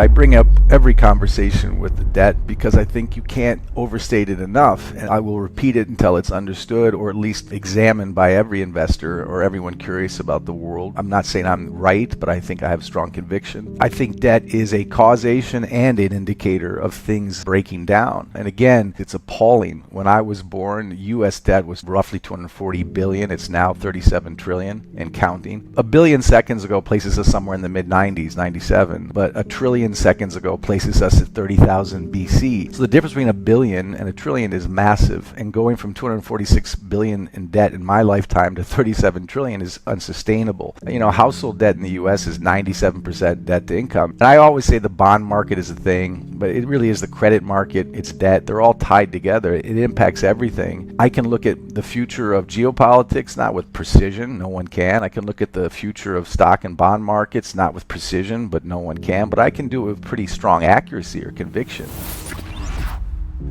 I bring up every conversation with the debt because I think you can't overstate it enough, and I will repeat it until it's understood or at least examined by every investor or everyone curious about the world. I'm not saying I'm right, but I think I have strong conviction. I think debt is a causation and an indicator of things breaking down. And again, it's appalling. When I was born, U.S. debt was roughly 240 billion. It's now 37 trillion and counting. A billion seconds ago places us somewhere in the mid-90s, 97, but a trillion seconds ago places us at 30,000 BC. So the difference between a billion and a trillion is massive, and going from 246 billion in debt in my lifetime to 37 trillion is unsustainable. Household debt in the US is 97% debt to income. And I always say the bond market is a thing, but it really is the credit market, it's debt. They're all tied together. It impacts everything. I can look at the future of geopolitics, not with precision, no one can. I can look at the future of stock and bond markets, not with precision, but no one can. But I can do it with pretty strong accuracy or conviction.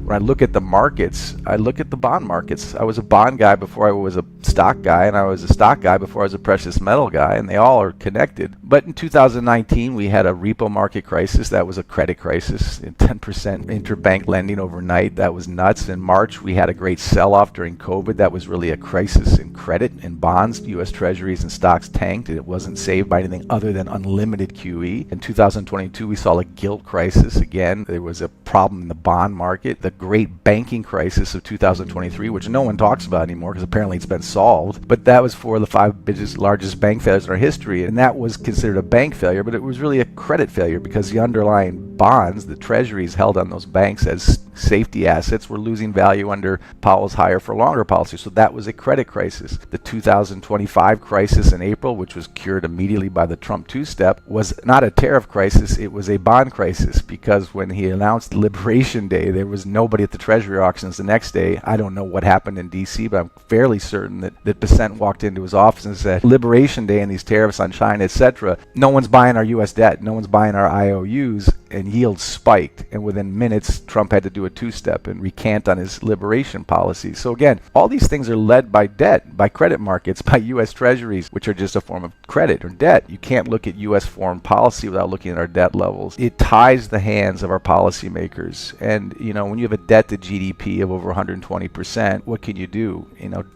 When I look at the markets, I look at the bond markets. I was a bond guy before I was a stock guy, and I was a stock guy before I was a precious metal guy, and they all are connected. But in 2019, we had a repo market crisis. That was a credit crisis, 10% interbank lending overnight. That was nuts. In March, we had a great sell-off during COVID. That was really a crisis in credit and bonds. U.S. Treasuries and stocks tanked, and it wasn't saved by anything other than unlimited QE. In 2022, we saw a gilt crisis again. There was a problem in the bond market. The great banking crisis of 2023, which no one talks about anymore because apparently it's been solved, but that was for the 5 largest bank failures in our history, and that was considered a bank failure, but it was really a credit failure because the underlying bonds, the treasuries held on those banks as safety assets, were losing value under Powell's higher for longer policy. So that was a credit crisis. The 2025 crisis in April, which was cured immediately by the Trump two-step, was not a tariff crisis, it was a bond crisis, because when he announced Liberation Day, there was nobody at the Treasury auctions the next day. I don't know what happened in DC, but I'm fairly certain that Besant walked into his office and said, Liberation Day and these tariffs on China, etc. No one's buying our U.S. debt, no one's buying our IOUs, and yields spiked. And within minutes, Trump had to do a two-step and recant on his liberation policy. So again, all these things are led by debt, by credit markets, by U.S. Treasuries, which are just a form of credit or debt. You can't look at U.S. foreign policy without looking at our debt levels. It ties the hands of our policymakers. And, when you have a debt to GDP of over 120%, what can you do?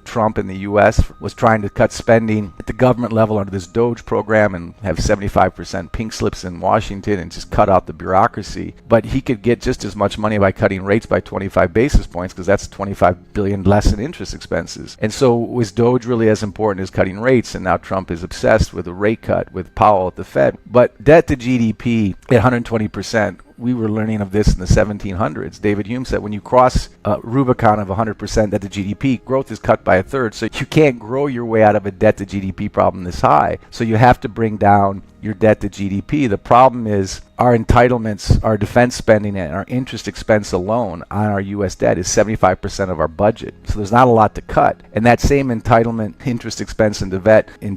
Trump in the U.S. was trying to cut spending at the government level under this DOGE program and have 75% pink slips in Washington and just cut out the bureaucracy. But he could get just as much money by cutting rates by 25 basis points, because that's 25 billion less in interest expenses. And so was DOGE really as important as cutting rates? And now Trump is obsessed with a rate cut with Powell at the Fed. But debt to GDP at 120%, we were learning of this in the 1700s. David Hume said when you cross a Rubicon of 100% debt to GDP, growth is cut by a third. So you can't grow your way out of a debt to GDP problem this high. So you have to bring down your debt to GDP. The problem is our entitlements, our defense spending, and our interest expense alone on our U.S. debt is 75% of our budget. So there's not a lot to cut. And that same entitlement, interest expense, and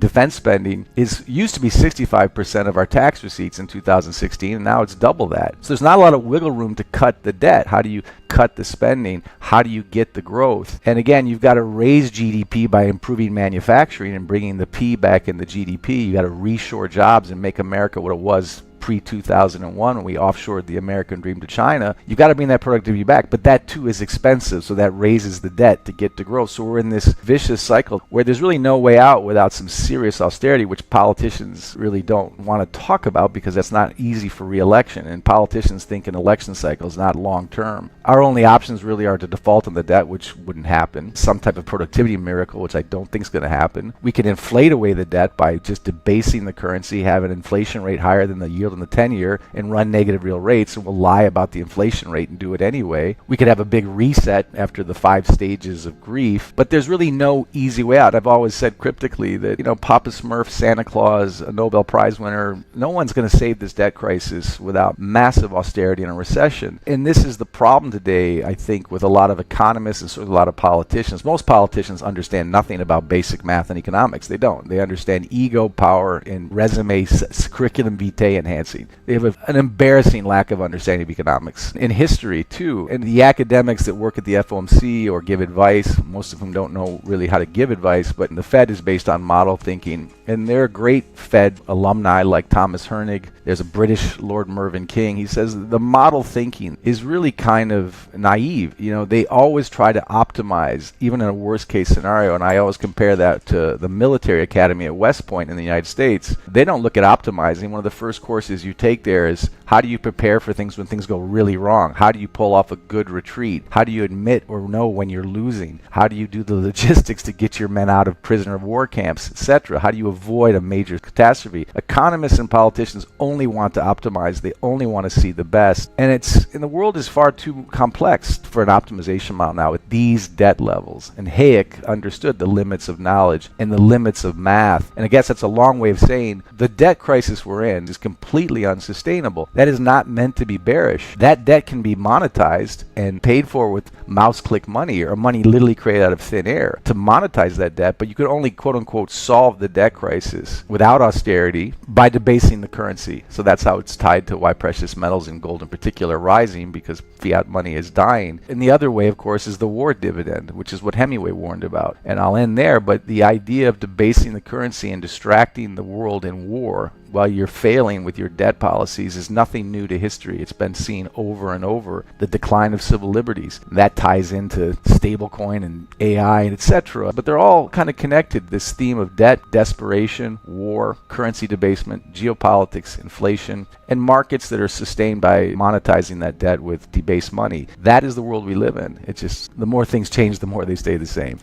defense spending used to be 65% of our tax receipts in 2016, and now it's double that. So there's not a lot of wiggle room to cut the debt. How do you cut the spending? How do you get the growth? And again, you've got to raise GDP by improving manufacturing and bringing the P back in the GDP. You got to reshore jobs and make America what it was pre-2001 when we offshored the American dream to China. You've got to bring that productivity back, but that too is expensive, so that raises the debt to get to growth. So we're in this vicious cycle where there's really no way out without some serious austerity, which politicians really don't want to talk about because that's not easy for re-election, and politicians think in election cycles, not long-term. Our only options really are to default on the debt, which wouldn't happen, some type of productivity miracle, which I don't think is going to happen. We can inflate away the debt by just debasing the currency, have an inflation rate higher than the yield in the 10-year, and run negative real rates, and we'll lie about the inflation rate and do it anyway. We could have a big reset after the 5 stages of grief, but there's really no easy way out. I've always said cryptically that, Papa Smurf, Santa Claus, a Nobel Prize winner, no one's going to save this debt crisis without massive austerity and a recession. And this is the problem today, I think, with a lot of economists and sort of a lot of politicians. Most politicians understand nothing about basic math and economics. They don't. They understand ego, power, and resume curriculum vitae enhancement. They have an embarrassing lack of understanding of economics. In history, too. And the academics that work at the FOMC or give advice, most of whom don't know really how to give advice, but the Fed is based on model thinking. And there are great Fed alumni like Thomas Hernig. There's a British Lord Mervyn King. He says the model thinking is really kind of naive. They always try to optimize, even in a worst case scenario. And I always compare that to the military academy at West Point in the United States. They don't look at optimizing. One of the first courses you take there is how do you prepare for things when things go really wrong? How do you pull off a good retreat? How do you admit or know when you're losing? How do you do the logistics to get your men out of prisoner of war camps, etc.? How do you avoid a major catastrophe? Economists and politicians only want to optimize. They only want to see the best. And the world is far too complex for an optimization model now at these debt levels. And Hayek understood the limits of knowledge and the limits of math. And I guess that's a long way of saying the debt crisis we're in is completely unsustainable. That is not meant to be bearish. That debt can be monetized and paid for with mouse click money or money literally created out of thin air to monetize that debt, but you could only quote unquote solve the debt crisis without austerity by debasing the currency. So that's how it's tied to why precious metals and gold in particular are rising, because fiat money is dying. And the other way, of course, is the war dividend, which is what Hemingway warned about. And I'll end there, but the idea of debasing the currency and distracting the world in war while you're failing with your debt policies is nothing new to history. It's been seen over and over. The decline of civil liberties. That ties into stablecoin and AI and etc. But they're all kind of connected. This theme of debt, desperation, war, currency debasement, geopolitics, inflation, and markets that are sustained by monetizing that debt with debased money. That is the world we live in. It's just the more things change, the more they stay the same.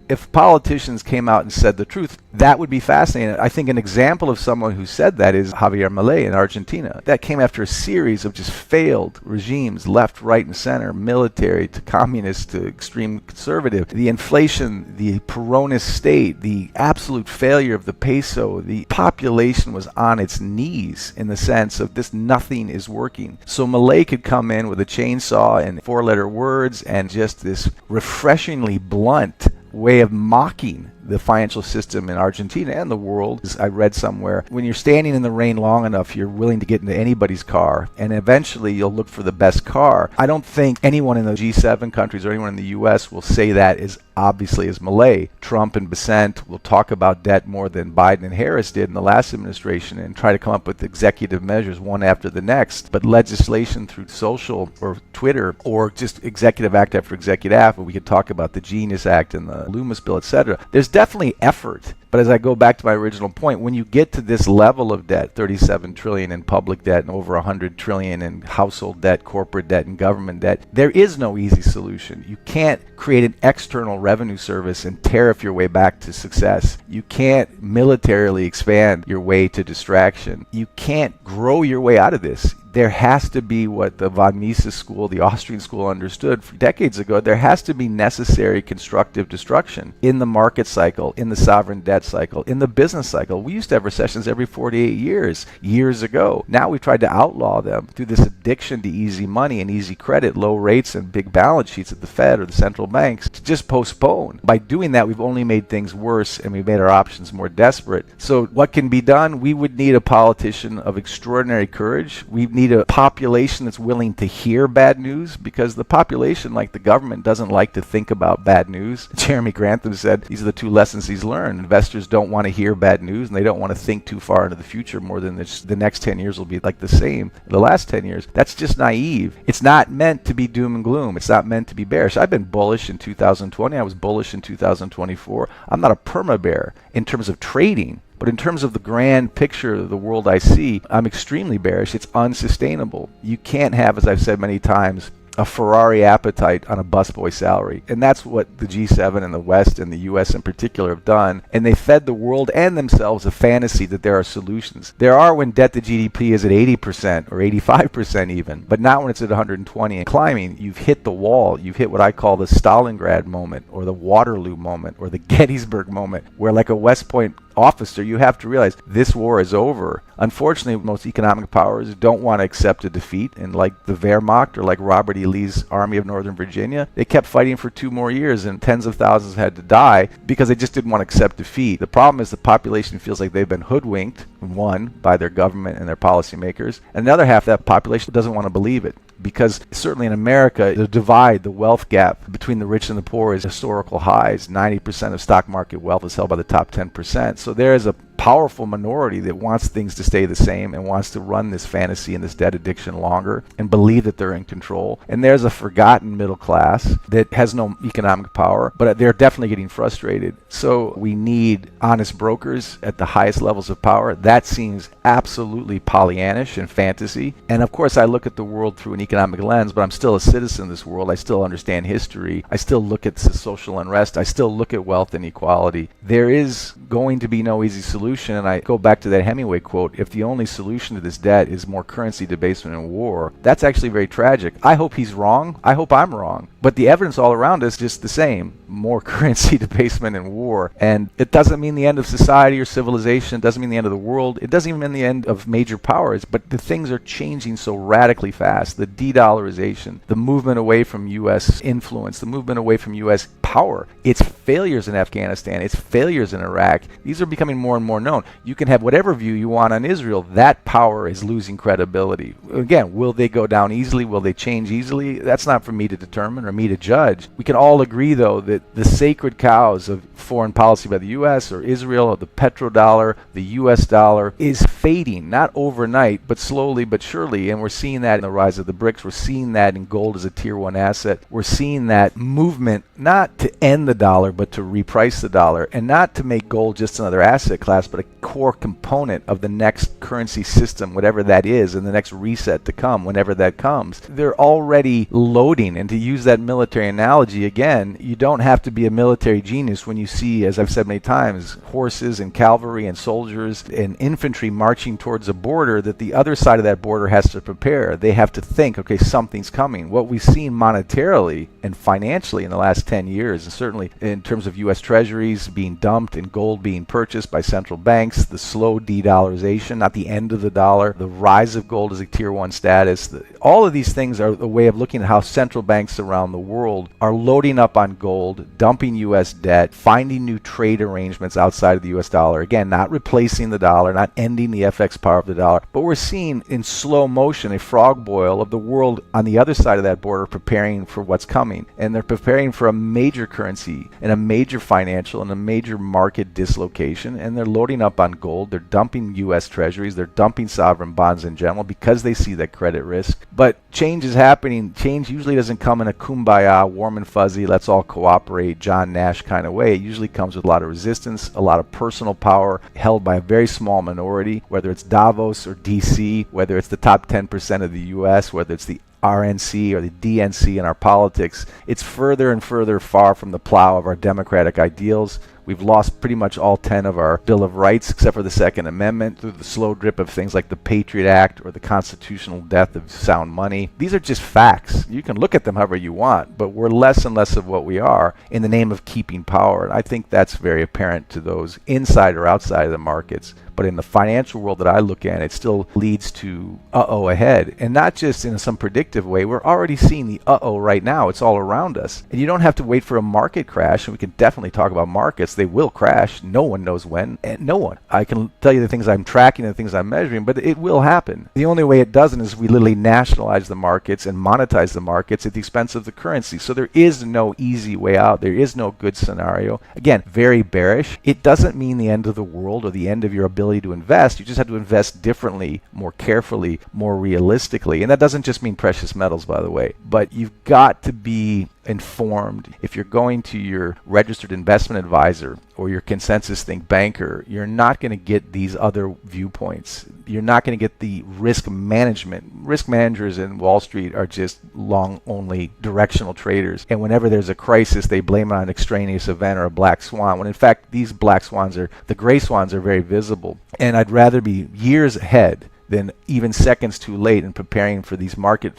If politicians came out and said the truth, that would be fascinating. I think an example of someone who said that is Javier Milei in Argentina. That came after a series of just failed regimes, left, right, and center, military to communist to extreme conservative. The inflation, the Peronist state, the absolute failure of the peso. The population was on its knees in the sense of this nothing is working. So Milei could come in with a chainsaw and four-letter words and just this refreshingly blunt way of mocking the financial system in Argentina and the world. As I read somewhere, when you're standing in the rain long enough, you're willing to get into anybody's car, and eventually you'll look for the best car. I don't think anyone in the G7 countries or anyone in the US will say that as obviously as Milei. Trump and Besant will talk about debt more than Biden and Harris did in the last administration and try to come up with executive measures one after the next. But legislation through social or Twitter or just executive act after executive act, where we could talk about the Genius Act and the Loomis Bill, etc. There's definitely effort. But as I go back to my original point, when you get to this level of debt, 37 trillion in public debt and over 100 trillion in household debt, corporate debt, and government debt, there is no easy solution. You can't create an external revenue service and tariff your way back to success. You can't militarily expand your way to distraction. You can't grow your way out of this. There has to be what the von Mises school, the Austrian school, understood decades ago. There has to be necessary constructive destruction in the market cycle, in the sovereign debt cycle, in the business cycle. We used to have recessions every 48 years ago. Now we've tried to outlaw them through this addiction to easy money and easy credit, low rates and big balance sheets at the Fed or the central banks to just postpone. By doing that, we've only made things worse and we've made our options more desperate. So what can be done? We would need a politician of extraordinary courage. We need a population that's willing to hear bad news, because the population, like the government, doesn't like to think about bad news. Jeremy Grantham said these are the two lessons he's learned. Investors don't want to hear bad news, and they don't want to think too far into the future, more than the next 10 years will be like the same the last 10 years. That's just naive. It's not meant to be doom and gloom. It's not meant to be bearish. I've been bullish in 2020. I was bullish in 2024. I'm not a perma bear in terms of trading. But in terms of the grand picture of the world I see, I'm extremely bearish. It's unsustainable. You can't have, as I've said many times, a Ferrari appetite on a busboy salary. And that's what the G7 and the West and the US in particular have done. And they fed the world and themselves a fantasy that there are solutions. There are when debt to GDP is at 80% or 85% even, but not when it's at 120 and climbing. You've hit the wall. You've hit what I call the Stalingrad moment or the Waterloo moment or the Gettysburg moment, where like a West Point officer, you have to realize this war is over. Unfortunately, most economic powers don't want to accept a defeat, and like the Wehrmacht or like Robert E. Lee's Army of Northern Virginia, they kept fighting for 2 more years and tens of thousands had to die because they just didn't want to accept defeat. The problem is the population feels like they've been hoodwinked, one, by their government and their policymakers, and the other half of that population doesn't want to believe it. Because certainly in America, the divide, the wealth gap between the rich and the poor is historical highs. 90% of stock market wealth is held by the top 10%. So there is a powerful minority that wants things to stay the same and wants to run this fantasy and this debt addiction longer and believe that they're in control. And there's a forgotten middle class that has no economic power, but they're definitely getting frustrated. So we need honest brokers at the highest levels of power. That seems absolutely Pollyannish and fantasy. And of course, I look at the world through an economic lens, but I'm still a citizen of this world. I still understand history. I still look at social unrest. I still look at wealth inequality. There is going to be no easy solution. And I go back to that Hemingway quote, if the only solution to this debt is more currency debasement and war, that's actually very tragic. I hope he's wrong. I hope I'm wrong. But the evidence all around us is just the same. More currency debasement and war. And it doesn't mean the end of society or civilization. It doesn't mean the end of the world. It doesn't even mean the end of major powers. But the things are changing so radically fast. The de-dollarization, the movement away from U.S. influence, the movement away from U.S. power. Its failures in Afghanistan, its failures in Iraq, these are becoming more and more known. You can have whatever view you want on Israel. That power is losing credibility. Again, will they go down easily? Will they change easily? That's not for me to determine or me to judge. We can all agree, though, that the sacred cows of foreign policy by the U.S. or Israel or the petrodollar, the U.S. dollar, is fading, not overnight, but slowly but surely. And we're seeing that in the rise of the BRICS. We're seeing that in gold as a tier one asset. We're seeing that movement not to end the dollar, but to reprice the dollar, and not to make gold just another asset class, but a core component of the next currency system, whatever that is, and the next reset to come, whenever that comes. They're already loading, and to use that military analogy again, you don't have to be a military genius when you see, as I've said many times, horses and cavalry and soldiers and infantry marching towards a border that the other side of that border has to prepare. They have to think, okay, something's coming. What we've seen monetarily and financially in the last 10 years, and certainly in terms of U.S. treasuries being dumped and gold being purchased by central banks, the slow de-dollarization, not the end of the dollar, the rise of gold as a tier one status, all of these things are a way of looking at how central banks around the world are loading up on gold, dumping U.S. debt, finding new trade arrangements outside of the U.S. dollar. Again, not replacing the dollar, not ending the FX power of the dollar, but we're seeing in slow motion a frog boil of the world on the other side of that border preparing for what's coming. And they're preparing for a major currency and a major financial and a major market dislocation, and they're loading up on gold. They're dumping U.S. treasuries. They're dumping sovereign bonds in general because they see that credit risk. But change is happening. Change usually doesn't come in a kumbaya, warm and fuzzy, let's all cooperate, John Nash kind of way. It usually comes with a lot of resistance, a lot of personal power held by a very small minority, whether it's Davos or D.C., whether it's the top 10% of the U.S., whether it's the RNC or the DNC in our politics. It's further and further far from the plow of our democratic ideals. We've lost pretty much all 10 of our Bill of Rights, except for the Second Amendment, through the slow drip of things like the Patriot Act or the constitutional death of sound money. These are just facts. You can look at them however you want, but we're less and less of what we are in the name of keeping power. And I think that's very apparent to those inside or outside of the markets. But in the financial world that I look at, it still leads to uh-oh ahead. And not just in some predictive way. We're already seeing the uh-oh right now. It's all around us. And you don't have to wait for a market crash. And we can definitely talk about markets. They will crash. No one knows when. And no one. I can tell you the things I'm tracking and the things I'm measuring, but it will happen. The only way it doesn't is we literally nationalize the markets and monetize the markets at the expense of the currency. So there is no easy way out. There is no good scenario. Again, very bearish. It doesn't mean the end of the world or the end of your ability to invest. You just have to invest differently, more carefully, more realistically. And that doesn't just mean precious metals, by the way, but you've got to be informed. If you're going to your registered investment advisor or your consensus think banker, you're not going to get these other viewpoints. You're not going to get the risk management. Risk managers in Wall Street are just long only directional traders. And whenever there's a crisis, they blame it on an extraneous event or a black swan, when in fact these black swans are, the gray swans are very visible. And I'd rather be years ahead than even seconds too late in preparing for these market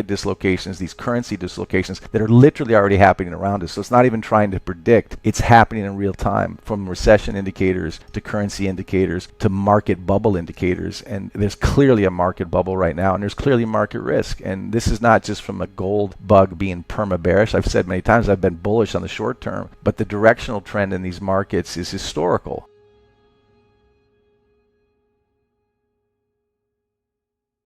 dislocations, these currency dislocations that are literally already happening around us. So it's not even trying to predict. It's happening in real time, from recession indicators to currency indicators to market bubble indicators. And there's clearly a market bubble right now, and there's clearly market risk. And this is not just from a gold bug being perma-bearish. I've said many times I've been bullish on the short term, but the directional trend in these markets is historical.